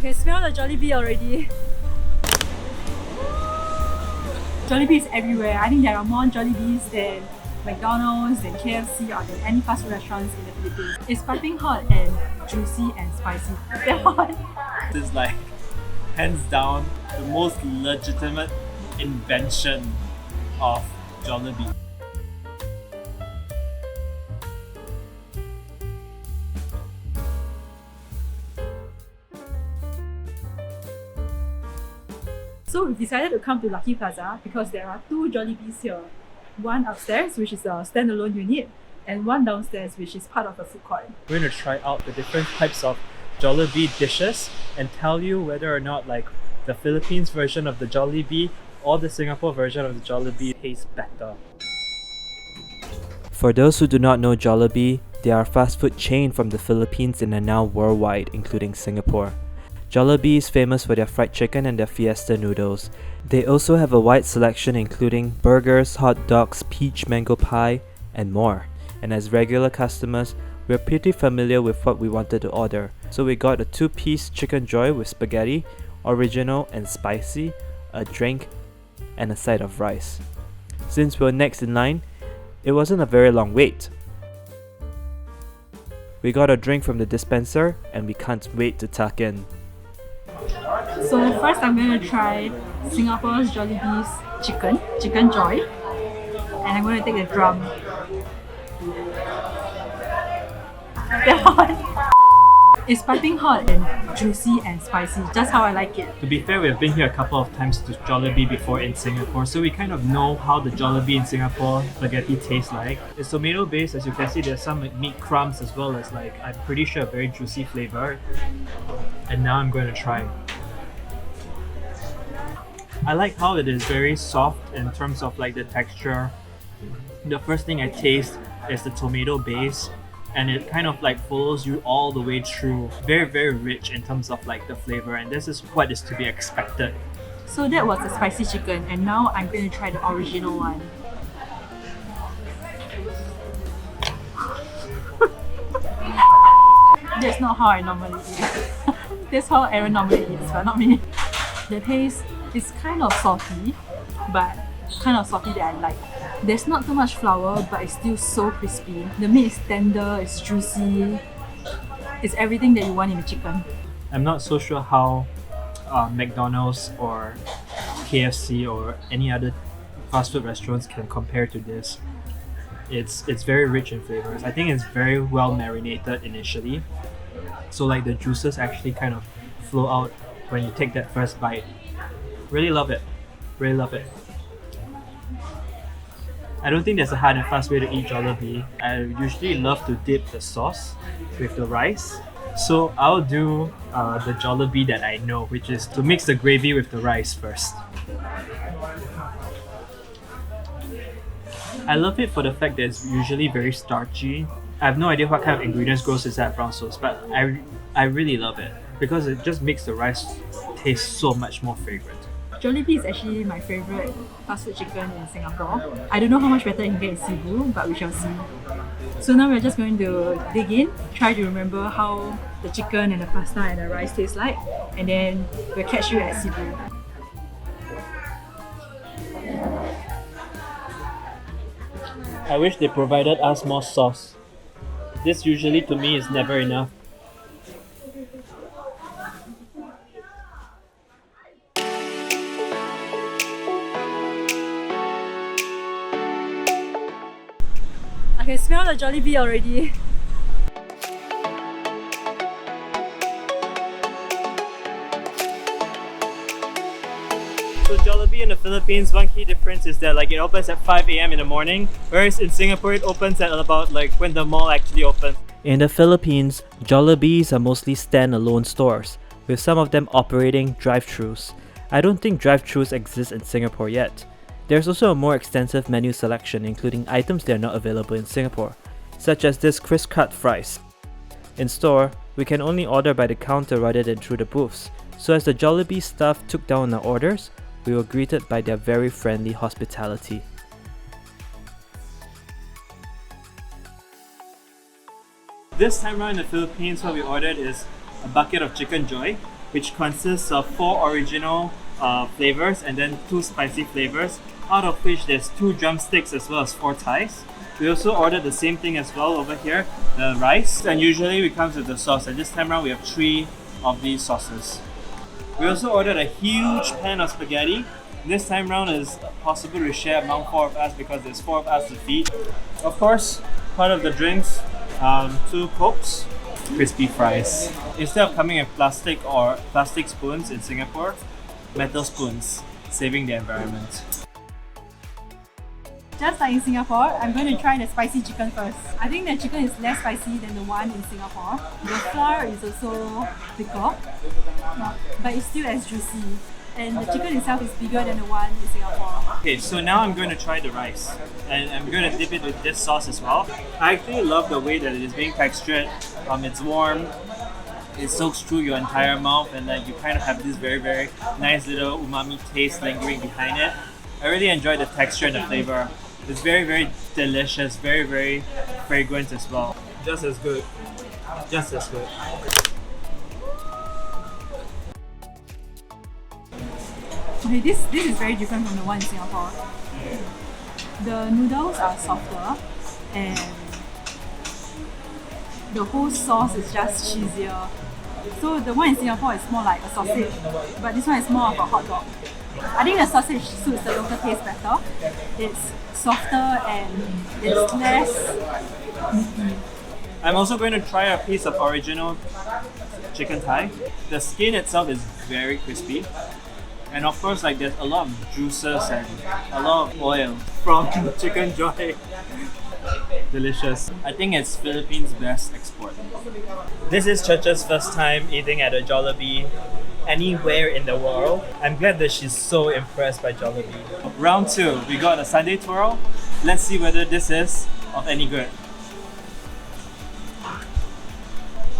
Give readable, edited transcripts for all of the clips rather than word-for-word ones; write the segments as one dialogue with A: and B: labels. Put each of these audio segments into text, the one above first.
A: can smell the Jollibee already. Jollibee is everywhere. I think there are more Jollibees than McDonald's, than KFC, or than any fast food restaurants in the Philippines. It's piping hot and juicy and spicy. They're hot.
B: This is like, hands down, the most legitimate invention of Jollibee.
A: So we decided to come to Lucky Plaza because there are two Jollibees here. One upstairs, which is a standalone unit, and one downstairs, which is part of a food court.
B: We're going to try out the different types of Jollibee dishes and tell you whether or not like the Philippines version of the Jollibee or the Singapore version of the Jollibee tastes better.
C: For those who do not know Jollibee, they are a fast food chain from the Philippines and are now worldwide, including Singapore. Jollibee is famous for their fried chicken and their fiesta noodles. They also have a wide selection including burgers, hot dogs, peach mango pie, and more. And as regular customers, we're pretty familiar with what we wanted to order. So we got a 2-piece Chickenjoy with spaghetti, original and spicy, a drink, and a side of rice. Since we're next in line, it wasn't a very long wait. We got a drink from the dispenser and we can't wait to tuck in.
A: So first I'm going to try Singapore's Jollibee's Chickenjoy, and I'm going to take the drum. They're hot. It's piping hot and juicy and spicy, just how I like it.
B: To be fair, we've been here a couple of times to Jollibee before in Singapore, so we kind of know how the Jollibee in Singapore spaghetti tastes like. It's tomato based, as you can see. There's some meat crumbs as well as like, I'm pretty sure, a very juicy flavor. And now I'm going to try. I like how it is very soft in terms of like the texture. The first thing I taste is the tomato base, and it kind of like follows you all the way through. Very, very rich in terms of like the flavor, and this is what is to be expected.
A: So that was the spicy chicken, and now I'm going to try the original one. That's not how I normally eat. That's how Aaron normally eats, but not me. The taste is kind of salty, but kind of salty that I like. There's not too much flour, but it's still so crispy. The meat is tender, it's juicy. It's everything that you want in a chicken.
B: I'm not so sure how McDonald's or KFC or any other fast food restaurants can compare to this. It's very rich in flavors. I think it's very well marinated initially. So like the juices actually kind of flow out when you take that first bite. Really love it. Really love it. I don't think there's a hard and fast way to eat Jollibee. I usually love to dip the sauce with the rice. So I'll do the Jollibee that I know, which is to mix the gravy with the rice first. I love it for the fact that it's usually very starchy. I have no idea what kind of ingredients goes into that brown sauce, but I really love it because it just makes the rice taste so much more fragrant.
A: Jollibee is actually my favourite fast food chicken in Singapore. I don't know how much better it can get in Cebu, but we shall see. So now we're just going to dig in, try to remember how the chicken and the pasta and the rice taste like, and then we'll catch you at Cebu.
B: I wish they provided us more sauce. This usually to me is never enough.
A: I can smell the Jollibee already.
B: So Jollibee in the Philippines, one key difference is that like it opens at 5 a.m. in the morning, whereas in Singapore it opens at about like when the mall actually opens.
C: In the Philippines, Jollibees are mostly stand-alone stores, with some of them operating drive-thrus. I don't think drive-thrus exist in Singapore yet. There's also a more extensive menu selection including items that are not available in Singapore, such as this crisp-cut fries. In store, we can only order by the counter rather than through the booths, so as the Jollibee staff took down our orders, we were greeted by their very friendly hospitality.
B: This time around in the Philippines, what we ordered is a bucket of Chickenjoy, which consists of 4 original flavors and then 2 spicy flavors, out of which there's 2 drumsticks as well as 4 thighs. We also ordered the same thing as well over here, the rice, and usually it comes with the sauce, and this time around we have 3 of these sauces. We also ordered a huge pan of spaghetti. This time round is possible to share among 4 of us because there's 4 of us to feed. Of course, part of the drinks, 2 cokes, crispy fries. Instead of coming in plastic or plastic spoons in Singapore, metal spoons, saving the environment.
A: Just like in Singapore, I'm going to try the spicy chicken first. I think the chicken is less spicy than the one in Singapore. The flour is also thicker, but it's still as juicy. And the chicken itself is bigger than the one in Singapore.
B: Okay, so now I'm going to try the rice. And I'm going to dip it with this sauce as well. I actually love the way that it is being textured. It's warm, it soaks through your entire mouth, and then you kind of have this very, very nice little umami taste lingering behind it. I really enjoy the texture and the flavor. It's very, very delicious, very, very fragrant as well. Just as good. Just as good.
A: Okay, this is very different from the one in Singapore. The noodles are softer and the whole sauce is just cheesier. So the one in Singapore is more like a sausage, but this one is more of a hot dog. I think the sausage suits the local taste better. It's softer and it's less meaty.
B: I'm also going to try a piece of original chicken thigh. The skin itself is very crispy. And of course, like, there's a lot of juices and a lot of oil from Chickenjoy. Delicious. I think it's Philippines' best export. This is Chuch's first time eating at a Jollibee anywhere in the world. I'm glad that she's so impressed by Jollibee. Round 2, we got a Sunday twirl. Let's see whether this is of any good.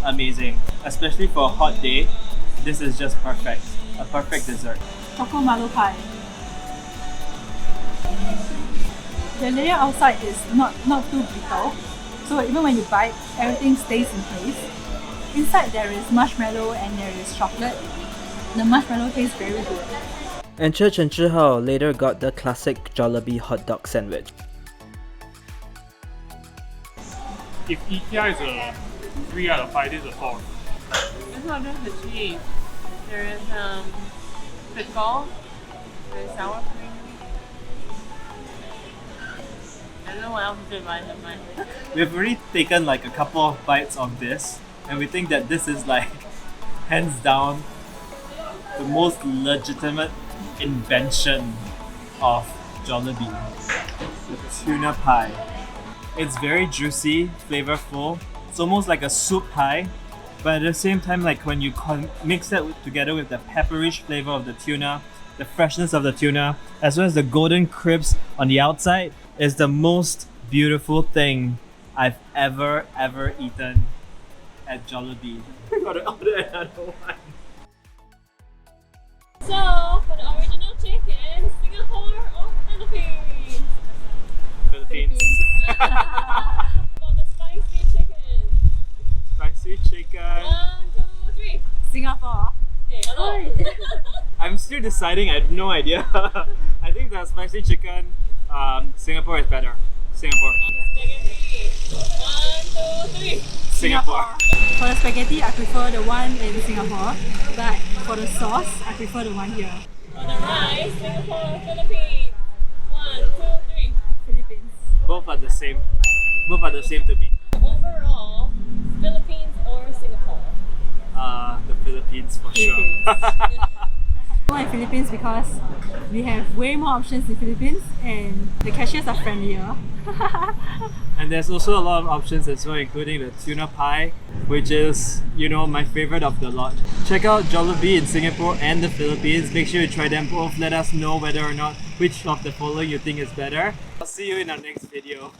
B: Amazing. Especially for a hot day, this is just perfect. A perfect dessert.
A: Choco Malo pie. The layer outside is not too brittle, so even when you bite, everything stays in place. Inside there is marshmallow and there is chocolate. The marshmallow tastes very good.
C: And Chuch and Zhihao later got the classic Jollibee hot dog sandwich.
D: If IKEA is a 3 out of 5, this is a 4.
E: It's not just the cheese. There is pickle, there's sour cream. I don't know what else to do, but I have mine.
B: We've already taken like a couple of bites of this, and we think that this is like hands down the most legitimate invention of Jollibee. The tuna pie. It's very juicy, flavorful. It's almost like a soup pie, but at the same time, like when you mix that together with the pepperish flavor of the tuna, the freshness of the tuna, as well as the golden crisp on the outside, is the most beautiful thing I've ever eaten at Jollibee. We gotta order another one.
E: So, for the original chicken, Singapore or Philippines?
B: Philippines.
E: For the spicy chicken.
B: Spicy chicken.
E: 1, 2, 3.
A: Singapore.
E: Hey, hello.
B: I'm still deciding, I have no idea. I think the spicy chicken, Singapore is better. Singapore.
E: Spaghetti. 1, 2, 3.
B: Singapore.
A: For the spaghetti, I prefer the one in Singapore, but for the sauce, I prefer the one here.
E: For the rice, Singapore, Philippines. 1, 2, 3.
A: Philippines.
B: Both are the same. Both are the same to me.
E: Overall, Philippines or Singapore?
B: The Philippines for sure.
A: Philippines. More in Philippines because we have way more options in Philippines and the cashiers are friendlier.
B: And there's also a lot of options as well, including the tuna pie, which is, you know, my favorite of the lot. Check out Jollibee in Singapore and the Philippines. Make sure you try them both. Let us know whether or not which of the following you think is better. I'll see you in our next video.